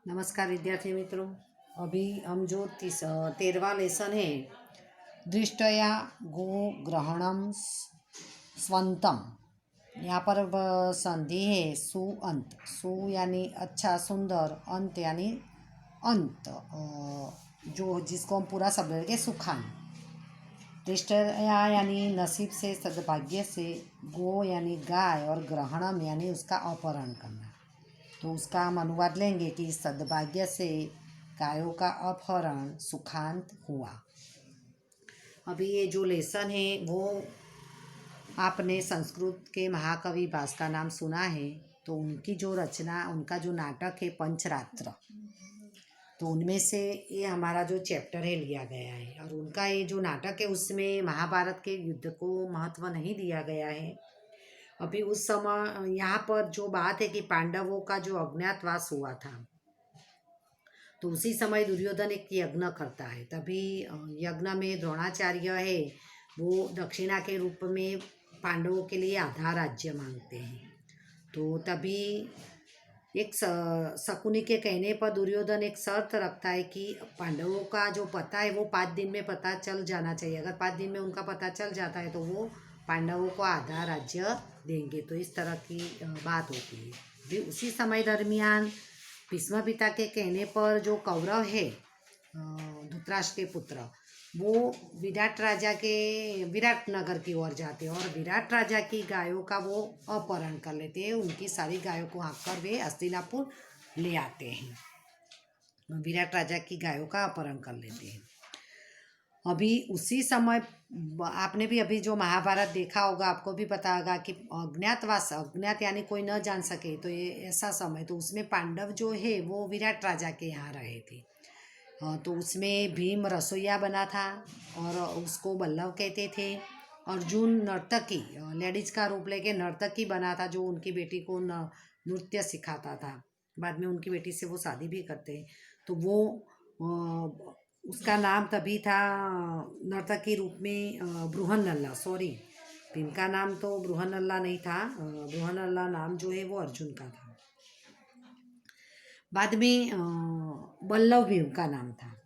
नमस्कार विद्यार्थी मित्रों। अभी हम जो 13वां लेसन है दृष्टया गो ग्रहणम स्वंतम। यहाँ पर संधि है सु अंत। सु यानी अच्छा सुंदर, अंत यानी अंत, जो जिसको हम पूरा शब्द लेंगे सुखान। दृष्टया यानी नसीब से, सद्भाग्य से, गो यानी गाय और ग्रहणम यानी उसका अपहरण करना। तो उसका हम अनुवाद लेंगे कि सद्भाग्य से गायों का अपहरण सुखांत हुआ। अभी ये जो लेसन है वो आपने संस्कृत के महाकवि भास का नाम सुना है। तो उनकी जो रचना, उनका जो नाटक है पंचरात्र, तो उनमें से ये हमारा जो चैप्टर है लिया गया है। और उनका ये जो नाटक है उसमें महाभारत के युद्ध को महत्व नहीं दिया गया है। अभी उस समय यहाँ पर जो बात है कि पांडवों का जो अज्ञातवास हुआ था, तो उसी समय दुर्योधन एक यज्ञ करता है। तभी यज्ञ में द्रोणाचार्य है वो दक्षिणा के रूप में पांडवों के लिए आधा राज्य मांगते हैं। तो तभी एक शकुनी के कहने पर दुर्योधन एक शर्त रखता है कि पांडवों का जो पता है वो 5 दिन में पता चल जाना चाहिए। अगर 5 दिन में उनका पता चल जाता है तो वो पांडवों को आधा राज्य देंगे। तो इस तरह की बात होती है। भी उसी समय दरमियान भीष्म पिता के कहने पर जो कौरव है, धृतराष्ट्र के पुत्र, वो विराट नगर की ओर जाते हैं और विराट राजा की गायों का वो अपहरण कर लेते हैं। उनकी सारी गायों को हाँक कर वे हस्तिनापुर ले आते हैं। विराट राजा की गायों का अपहरण कर लेते हैं। अभी उसी समय आपने भी अभी जो महाभारत देखा होगा, आपको भी पता होगा कि अज्ञातवास, अज्ञात यानी कोई न जान सके, तो ये ऐसा समय, तो उसमें पांडव जो है वो विराट राजा के यहाँ रहे थे। तो उसमें भीम रसोइया बना था और उसको बल्लभ कहते थे। अर्जुन नर्तकी, लेडीज का रूप लेके नर्तकी बना था, जो उनकी बेटी को नृत्य सिखाता था। बाद में उनकी बेटी से वो शादी भी करते हैं। तो वो उसका नाम तभी था नर्तकी रूप में बृहन्नला। सॉरी, भीम का नाम तो बृहन्नला नहीं था। बृहन्नला नाम जो है वो अर्जुन का था। बाद में बल्लभ भीम का नाम था।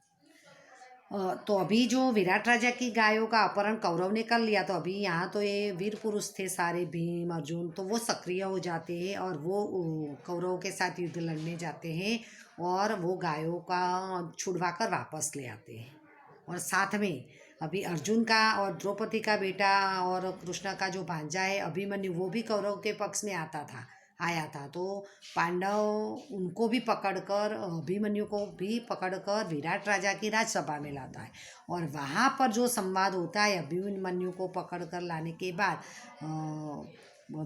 तो अभी जो विराट राजा की गायों का अपहरण कौरव ने कर लिया, तो अभी यहाँ तो ये वीर पुरुष थे सारे, भीम अर्जुन, तो वो सक्रिय हो जाते हैं और वो कौरवों के साथ युद्ध लड़ने जाते हैं और वो गायों का छुड़वा कर वापस ले आते हैं। और साथ में अभी अर्जुन का और द्रौपदी का बेटा और कृष्ण का जो भांजा है अभिमन्यु, वो भी कौरव के पक्ष में आया था। तो पांडव उनको भी पकड़कर, अभिमन्यु को भी पकड़कर विराट राजा की राजसभा में लाता है। और वहाँ पर जो संवाद होता है, अभिमन्यु को पकड़कर लाने के बाद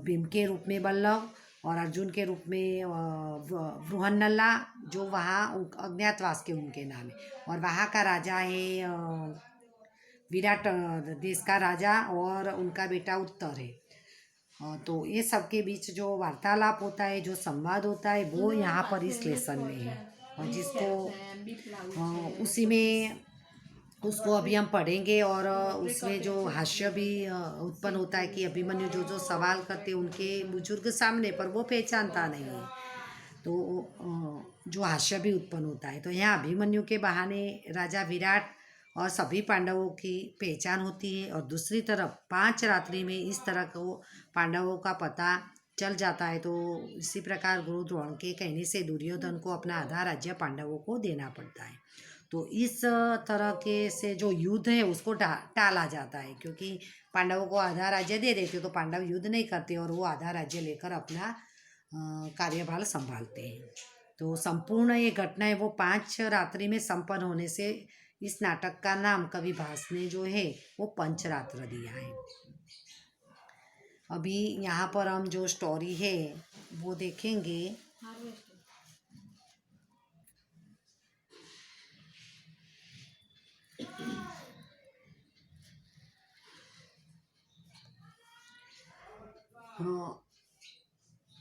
भीम के रूप में बल्लभ और अर्जुन के रूप में बृहन्नला, जो वहाँ अज्ञातवास के उनके नाम है। और वहाँ का राजा है विराट देश का राजा, और उनका बेटा उत्तर है। तो ये सब के बीच जो वार्तालाप होता है, जो संवाद होता है, वो यहाँ पर इस लेसन में है। और जिसको उसी में उसको अभी हम पढ़ेंगे। और उसमें जो हास्य भी उत्पन्न होता है कि अभिमन्यु जो जो सवाल करते उनके बुजुर्ग सामने पर वो पहचानता नहीं है, तो जो हास्य भी उत्पन्न होता है। तो यहाँ अभिमन्यु के बहाने राजा विराट और सभी पांडवों की पहचान होती है। और दूसरी तरफ 5 रात्रि में इस तरह को पांडवों का पता चल जाता है। तो इसी प्रकार गुरु द्रोण के कहने से दुर्योधन को अपना आधा राज्य पांडवों को देना पड़ता है। तो इस तरह के से जो युद्ध है उसको टाला जाता है, क्योंकि पांडवों को आधा राज्य दे देते तो पांडव युद्ध नहीं करते और वो आधा राज्य लेकर अपना कार्यभार संभालते हैं। तो संपूर्ण ये घटनाएं वो 5 रात्रि में संपन्न होने से इस नाटक का नाम कवि भास ने जो है वो पंचरात्र दिया है। अभी यहाँ पर हम जो स्टोरी है वो देखेंगे।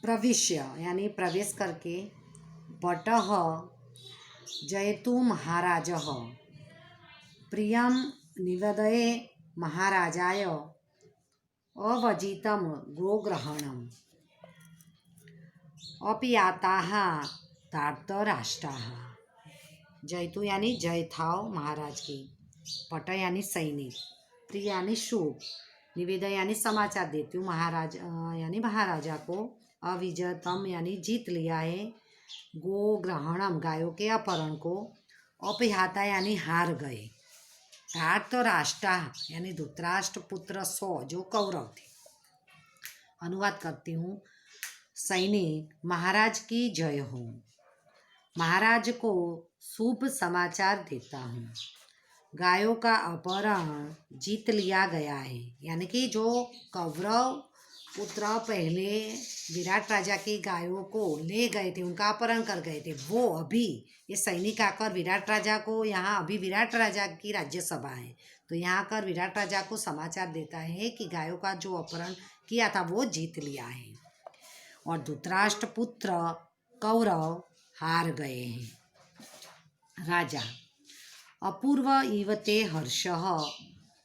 प्रविश्य यानी प्रवेश करके, भटः जयतु महाराजः प्रियं निवेदये महाराजाय अवजितं गोग्रहणम् अपयाताः तात राष्ट्रा, जयतु यानी जय थाव महाराज की, पट यानी सैनिक, प्रिय यानी शुभ, निवेदन यानी समाचार देती हूँ महाराज यानी महाराजा को, अविजयतम यानी जीत लिया है, गो ग्रहणम गायों के अपहरण को, अपहाता यानी हार गए, तात राष्ट्रा यानी धृतराष्ट्र पुत्र 100 जो कौरव थे। अनुवाद करती हूँ। सैनिक, महाराज की जय हो, महाराज को शुभ समाचार देता हूँ, गायों का अपहरण जीत लिया गया है, यानी कि जो कौरव पुत्र पहले विराट राजा की गायों को ले गए थे, उनका अपहरण कर गए थे, वो अभी ये सैनिक आकर विराट राजा को, यहाँ अभी विराट राजा की राज्यसभा है, तो यहाँ आकर विराट राजा को समाचार देता है कि गायों का जो अपहरण किया था वो जीत लिया है, और धृतराष्ट्र पुत्र कौरव हार गए हैं। राजा, अपूर्व इव ते हर्षः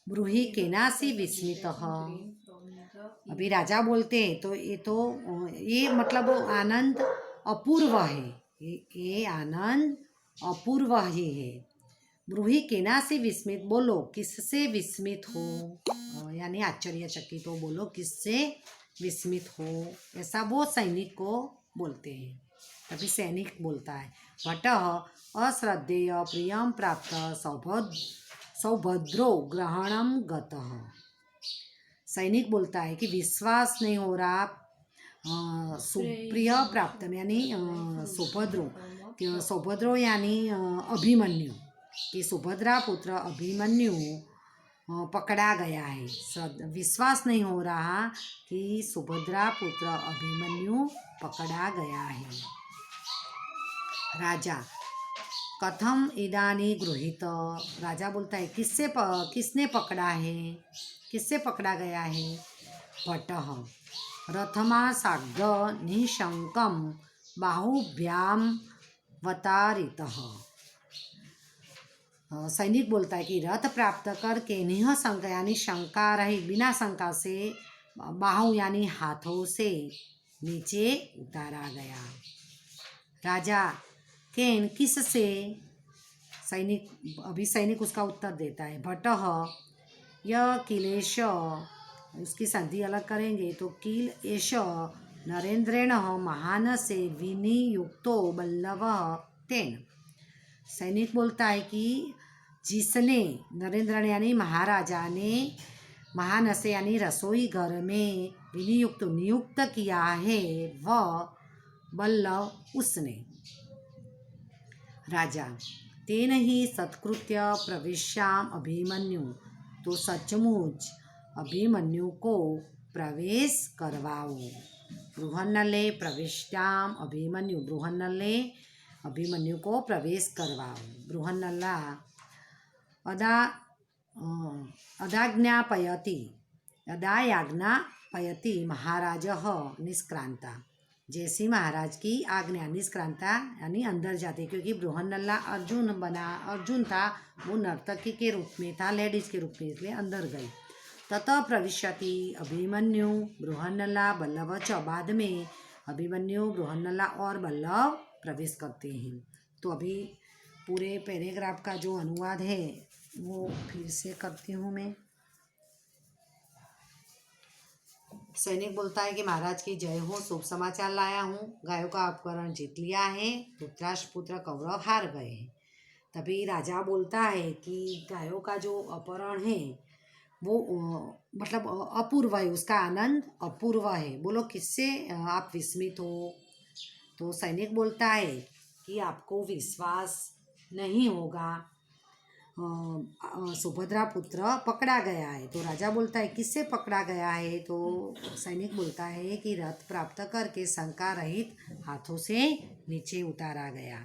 ब्रूहि केनासी विस्मितः। अभी राजा बोलते हैं तो ये मतलब आनंद अपूर्व है, ये आनंद अपूर्व ही है। ब्रूहि केनासी विस्मित, बोलो किससे विस्मित हो, यानी आश्चर्यचकित हो, बोलो किससे विस्मित हो, ऐसा वो सैनिक को बोलते हैं। तभी सैनिक बोलता है, भटः अश्रद्धेय प्रियम प्राप्त सौभद्रो ग्रहणम गतः। सैनिक बोलता है कि विश्वास नहीं हो रहा, सुप्रिय प्राप्त यानी सौभद्रो यानी अभिमन्यु, कि सुभद्रा पुत्र अभिमन्यु पकड़ा गया है। विश्वास नहीं हो रहा कि सुभद्रा पुत्र अभिमन्यु पकड़ा गया है। राजा, कथम इदानी गृहीत, राजा बोलता है किसने पकड़ा है, किससे पकड़ा गया है। भटः, रथमा साग्ध निशंकम बाहुभ्याम वतारितः। सैनिक बोलता है कि रथ प्राप्त करके निःशंक यानी शंका रहित, बिना शंका से, बाहु यानी हाथों से नीचे उतारा गया। राजा, केन किससे, सैनिक उसका उत्तर देता है, भटः यह किलेश, उसकी संधि अलग करेंगे तो कील एष नरेंद्रेण महान से विनियुक्तो बल्लभ तेन। सैनिक बोलता है कि जिसने, नरेंद्र यानी महाराजा ने, महान से यानी रसोई घर में नियुक्त किया है, वह बल्लभ उसने। राजा, तेन ही सत्कृत्य प्रवेश्याम अभिमन्यु, तो सचमुच अभिमन्यु को प्रवेश करवाओ। बृहन्नले प्रविष्टाम अभिमन्यु, बृहन्नले अभिमन्यु को प्रवेश करवाओ। बृहन्नला अदाज्ञापयति महाराजः निष्क्रांता, जैसी महाराज की आज्ञा, निष्क्रांता यानी अंदर जाते, क्योंकि बृहन्नला अर्जुन था, वो नर्तकी के रूप में था, लेडीज के रूप में, इसलिए अंदर गई। ततः प्रविशति अभिमन्यु बृहन्नला बल्लभ च, बाद में अभिमन्यु, बृहन्नला और बल्लभ प्रवेश करते हैं। तो अभी पूरे पैराग्राफ का जो अनुवाद है वो फिर से करती हूँ मैं। सैनिक बोलता है कि महाराज की जय हो, शुभ समाचार लाया हूँ, गायों का अपहरण जीत लिया है, धृतराष्ट्र पुत्र कौरव हार गए हैं। तभी राजा बोलता है कि गायों का जो अपहरण है वो मतलब अपूर्व है, उसका आनंद अपूर्व है, बोलो किससे आप विस्मित हो। तो सैनिक बोलता है कि आपको विश्वास नहीं होगा, सुभद्रा पुत्र पकड़ा गया है। तो राजा बोलता है किससे पकड़ा गया है, तो सैनिक बोलता है कि रथ प्राप्त करके शंका रहित हाथों से नीचे उतारा गया।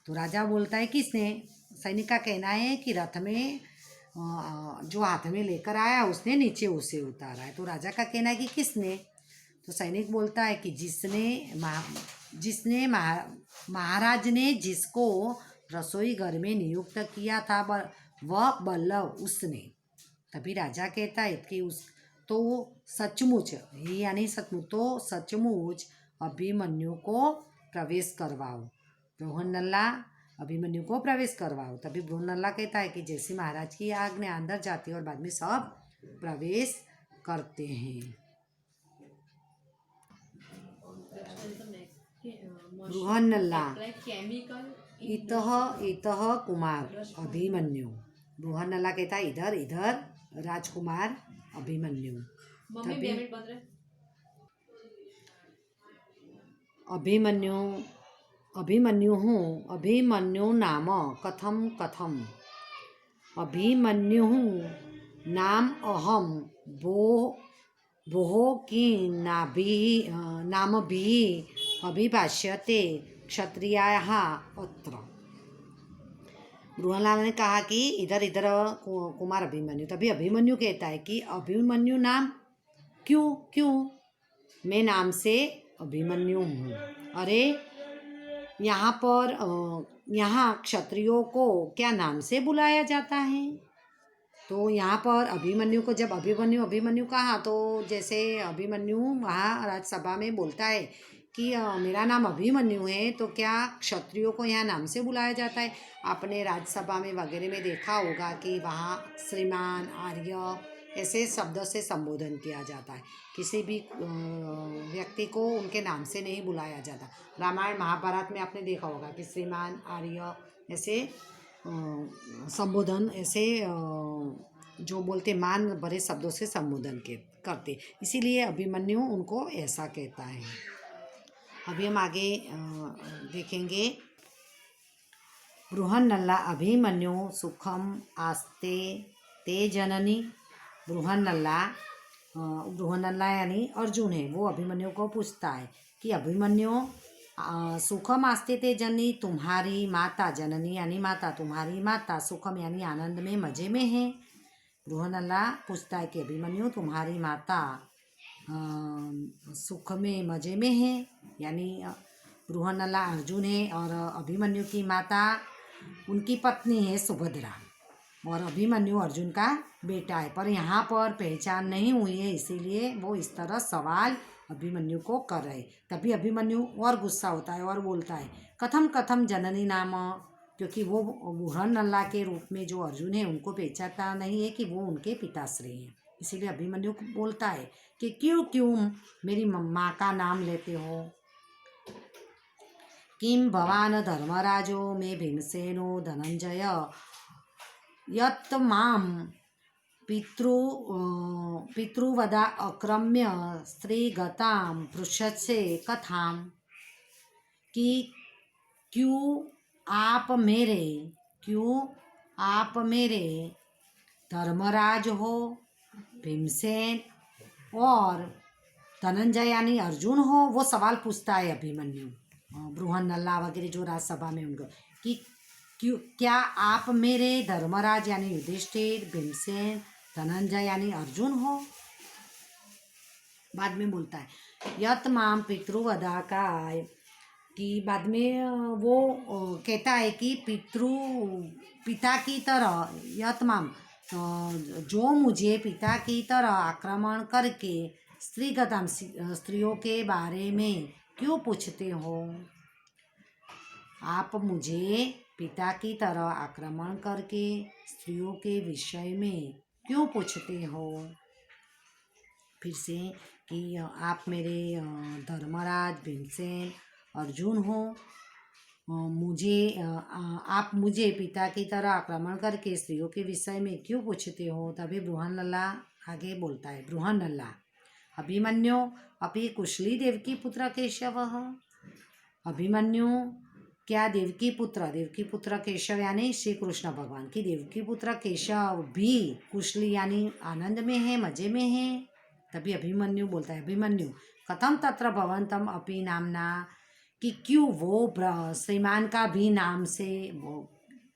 तो राजा बोलता है किसने, सैनिक का कहना है कि रथ में जो हाथ में लेकर आया उसने नीचे उसे उतारा है। तो राजा का कहना है कि किसने, तो सैनिक बोलता है कि जिसने महाराज ने जिसको रसोई घर में नियुक्त किया था वह बल्लभ उसने। तभी राजा कहता है कि तो सचमुच, यानी सचमुच, तो सचमुच अभिमन्यु को प्रवेश करवाओ। बृहन्नला अभिमन्यु को प्रवेश करवाओ। तभी बृहन्नला कहता है कि जैसी महाराज की आज्ञा, अंदर जाती है और बाद में सब प्रवेश करते हैं। बृहन्नला इतः इतः कुमार अभिमन्यु। बृहन्नला कहता है इधर इधर राजकुमार अभिमन्यु। अभिमन्यु अभिमन्यु अभिमन्यु नाम कथम कथम। अभिमन्यु नाम अहम भोः की नाम भी अभिभाष्यते क्षत्रियाः अत्र। बृहन्नला ने कहा कि इधर इधर कुमार अभिमन्यु। तभी अभिमन्यु कहता है कि अभिमन्यु नाम क्यों क्यों, मैं नाम से अभिमन्यु हूँ। अरे यहाँ क्षत्रियों को क्या नाम से बुलाया जाता है? तो यहाँ पर अभिमन्यु को जब अभिमन्यु अभिमन्यु कहा तो जैसे अभिमन्यु वहाँ राजसभा में बोलता है कि मेरा नाम अभिमन्यु है, तो क्या क्षत्रियों को यहाँ नाम से बुलाया जाता है? आपने राजसभा में वगैरह में देखा होगा कि वहाँ श्रीमान, आर्य ऐसे शब्दों से संबोधन किया जाता है। किसी भी व्यक्ति को उनके नाम से नहीं बुलाया जाता। रामायण महाभारत में आपने देखा होगा कि श्रीमान, आर्य ऐसे संबोधन ऐसे जो बोलते मान भरे शब्दों से संबोधन करते, इसीलिए अभिमन्यु उनको ऐसा कहता है। अभी हम आगे देखेंगे। बृहन्नला अभिमन्यु सुखम आस्ते ते जननी। बृहन्नला यानी अर्जुन है, वो अभिमन्यु को पूछता है कि अभिमन्यु सुखम आस्ते ते जननी, तुम्हारी माता, जननी यानी माता, तुम्हारी माता सुखम यानी आनंद में मजे में है। बृहन्नला पूछता है कि अभिमन्यु तुम्हारी माता सुख में मजे में है, यानी बृहन्नला अर्जुन है और अभिमन्यु की माता उनकी पत्नी है सुभद्रा और अभिमन्यु अर्जुन का बेटा है। पर यहाँ पर पहचान नहीं हुई है, इसीलिए वो इस तरह सवाल अभिमन्यु को कर रहे। तभी अभिमन्यु और गुस्सा होता है और बोलता है कथम कथम जननी नाम, क्योंकि वो बृहन्नला के रूप में जो अर्जुन है उनको पहचानता नहीं है कि वो उनके पिताश्री हैं। इसीलिए अभिमन्यु बोलता है कि क्यों क्यों मेरी माँ का नाम लेते हो। किम भवान धर्मराजो मे भीमसेनो धनंजय यत् माम पितृवदा अक्रम्य स्त्रीगतां पृच्छसे कथाम, कि क्यों आप मेरे धर्मराज हो, भीमसेन और धनंजय यानी अर्जुन हो। वो सवाल पूछता है अभिमन्यु बृहन्नला वगैरह जो राजसभा में उनको कि क्यों क्या आप मेरे धर्मराज यानी युधिष्ठिर, भीमसेन, धनंजय यानी अर्जुन हो। बाद में बोलता है यत माम पितृवधा का, कि बाद में वो कहता है कि पिता की तरह यत माम जो मुझे पिता की तरह आक्रमण करके स्त्रीगतम स्त्रियों के बारे में क्यों पूछते हो। आप मुझे पिता की तरह आक्रमण करके स्त्रियों के विषय में क्यों पूछते हो। फिर से कि आप मेरे धर्मराज, भीमसेन, अर्जुन हो, आप मुझे पिता की तरह आक्रमण करके स्त्रियों के विषय में क्यों पूछते हो। तभी बृहन्नला आगे बोलता है बृहन्नला अभिमन्यु अपि कुशली देवकी पुत्र केशवः। अभिमन्यु क्या देवकी पुत्र केशव यानी श्री कृष्ण भगवान की देवकी पुत्र केशव भी कुशली यानी आनंद में है, मजे में है। तभी अभिमन्यु बोलता है अभिमन्यु कथम तत्र भवन्तम अपि नामना, कि क्यों वो श्रीमान का भी नाम से, वो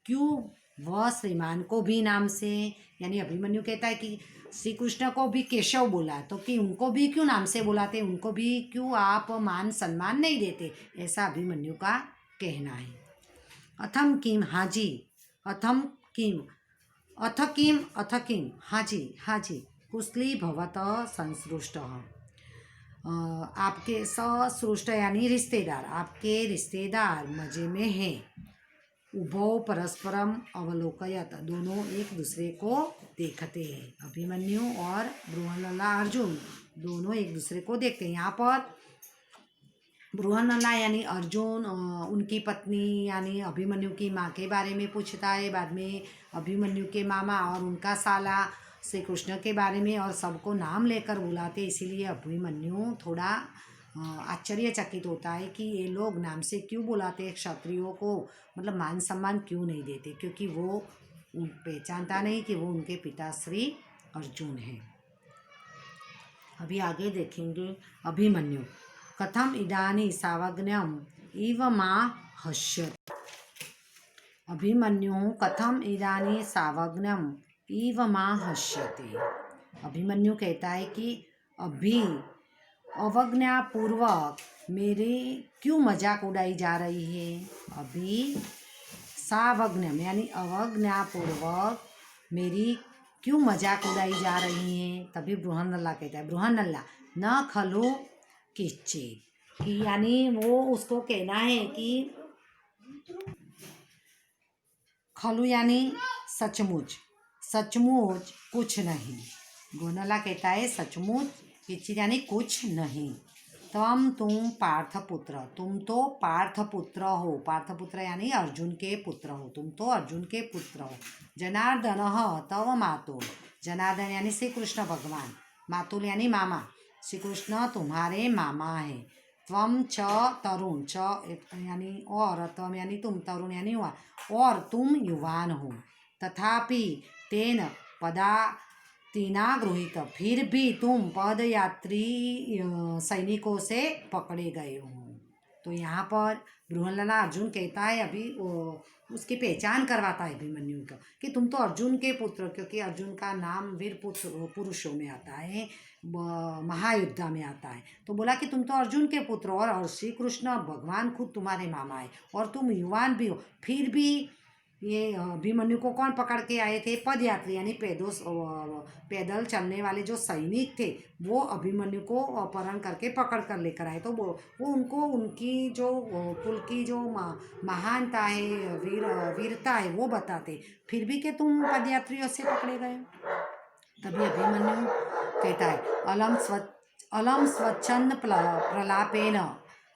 क्यों वह श्रीमान को भी नाम से, यानी अभिमन्यु कहता है कि श्री कृष्ण को भी केशव बोला तो कि उनको भी क्यों नाम से बुलाते, उनको भी क्यों आप मान सम्मान नहीं देते, ऐसा अभिमन्यु का कहना है। अथम किम हाजी, अथम किम अथ किम हाजी हाजी कुशली भवत संसृष्ट। आपके ससृष्ट यानी रिश्तेदार, आपके रिश्तेदार मजे में हैं। उभौ परस्परम अवलोकयत, दोनों एक दूसरे को देखते हैं। अभिमन्यु और बृहन्नला अर्जुन दोनों एक दूसरे को देखते हैं। यहाँ पर बृहन्नला यानी अर्जुन उनकी पत्नी यानी अभिमन्यु की माँ के बारे में पूछता है, बाद में अभिमन्यु के मामा और उनका साला श्री कृष्ण के बारे में, और सबको नाम लेकर बुलाते। इसीलिए अभिमन्यु थोड़ा आश्चर्यचकित होता है कि ये लोग नाम से क्यों बुलाते हैं, क्षत्रियों को मतलब मान सम्मान क्यों नहीं देते, क्योंकि वो पहचानता नहीं कि वो उनके पिता श्री अर्जुन हैं। अभी आगे देखेंगे अभिमन्यु। कथम इदानी सावज्ञम इव माँ हश्यति। अभिमन्यु कथम इदानी सावज्ञम इव माँ हश्यति। अभिमन्यु कहता है कि अभी अवज्ञापूर्वक मेरे क्यों मजाक उड़ाई जा रही है। अभी सावज्ञम यानी अवज्ञापूर्वक मेरी क्यों मजाक उड़ाई जा रही है। तभी बृहन्नला कहता है, बृहन्नला न खलु किश्चित्, कि यानी वो उसको कहना है कि खलु यानी सचमुच, सचमुच कुछ नहीं। बृहन्नला कहता है सचमुच किश्चित् यानी कुछ नहीं। तुम पार्थपुत्र, तुम तो पार्थपुत्र हो। पार्थपुत्र यानी अर्जुन के पुत्र हो, तुम तो अर्जुन के पुत्र हो। जनार्दन तव मातुल, जनार्दन यानी श्री कृष्ण भगवान, मातुल यानी मामा, श्री कृष्ण तुम्हारे मामा है। त्वम च तरुण, च यानी और, त्वम यानी तुम, तरुण यानी युवा, और तुम युवान हो। तथापि तेन पदातिना गृहीत, फिर भी तुम पदयात्री सैनिकों से पकड़े गए हो। तो यहाँ पर बृहन्नला अर्जुन कहता है, अभी उसकी पहचान करवाता है अभिमन्यु को कि तुम तो अर्जुन के पुत्र, क्योंकि अर्जुन का नाम वीर पुरुषों में आता है, महायुद्धा में आता है। तो बोला कि तुम तो अर्जुन के पुत्र हो और श्री कृष्ण भगवान खुद तुम्हारे मामा है, और तुम युवान भी हो। फिर भी ये अभिमन्यु को कौन पकड़ के आए थे, पदयात्री यानी पैदल चलने वाले जो सैनिक थे, वो अभिमन्यु को अपहरण करके पकड़ कर लेकर आए। तो वो उनको उनकी जो कुल की जो महानता है, वीरता है, वो बताते। फिर भी कि तुम पदयात्रियों से पकड़े गए। तभी अभिमन्यु कहता है, अलम स्वच्छंद प्रलापेन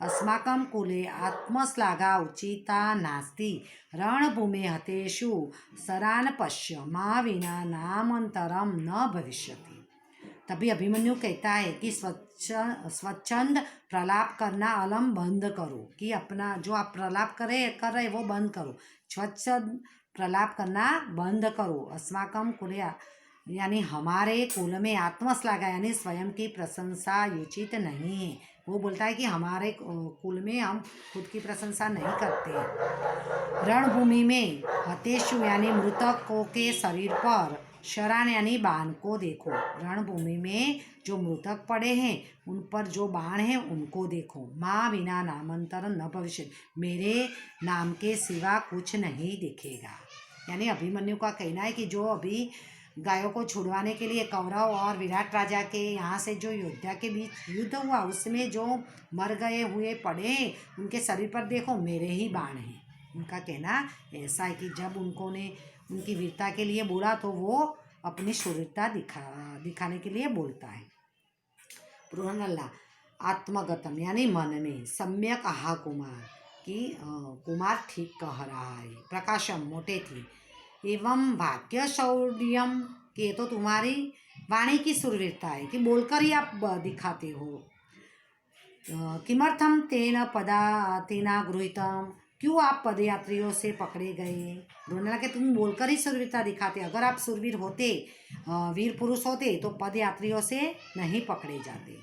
अस्माकं कुले आत्मश्लाघा उचिता नास्ति, रणभूमि हतेषु शरान पश्य मा विना नामांतरम न भविष्यति। तभी अभिमन्यु कहता है कि स्वच्छंद प्रलाप करना अलम बंद करो, कि अपना जो आप प्रलाप कर रहे वो बंद करो, स्वच्छंद प्रलाप करना बंद करो। अस्माकं कुले यानी हमारे कुल में आत्मश्लाघा यानी स्वयं की प्रशंसा उचित नहीं है। वो बोलता है कि हमारे कुल में हम खुद की प्रशंसा नहीं करते। रणभूमि में हतेषु यानी मृतकों के शरीर पर, शरान यानी बाण को देखो। रणभूमि में जो मृतक पड़े हैं उन पर जो बाण हैं उनको देखो। माँ बिना नामांतरण न भविष्य, मेरे नाम के सिवा कुछ नहीं दिखेगा। यानी अभिमन्यु का कहना है कि जो अभी गायों को छुड़वाने के लिए कौरव और विराट राजा के यहाँ से जो योद्धा के बीच युद्ध हुआ, उसमें जो मर गए हुए पड़े हैं उनके शरीर पर देखो मेरे ही बाण हैं। उनका कहना ऐसा है कि जब उन्होंने उनकी वीरता के लिए बोला तो वो अपनी शूरता दिखाने के लिए बोलता है। बृहन्नला आत्मगतम यानी मन में, सम्यक आहा कुमार, कि कुमार ठीक कह रहा है। प्रकाशम मोटे थी, एवं वाक्य शौर्यम, कि ये तो तुम्हारी वाणी की सुरवीरता है कि बोलकर ही आप दिखाते हो। किमर्थम तेन पदातिना गृहीतम, क्यों आप पदयात्रियों से पकड़े गए। बृहन्नला के तुम बोलकर ही सुरवीरता दिखाते, अगर आप सुरवीर होते, वीर पुरुष होते तो पदयात्रियों से नहीं पकड़े जाते।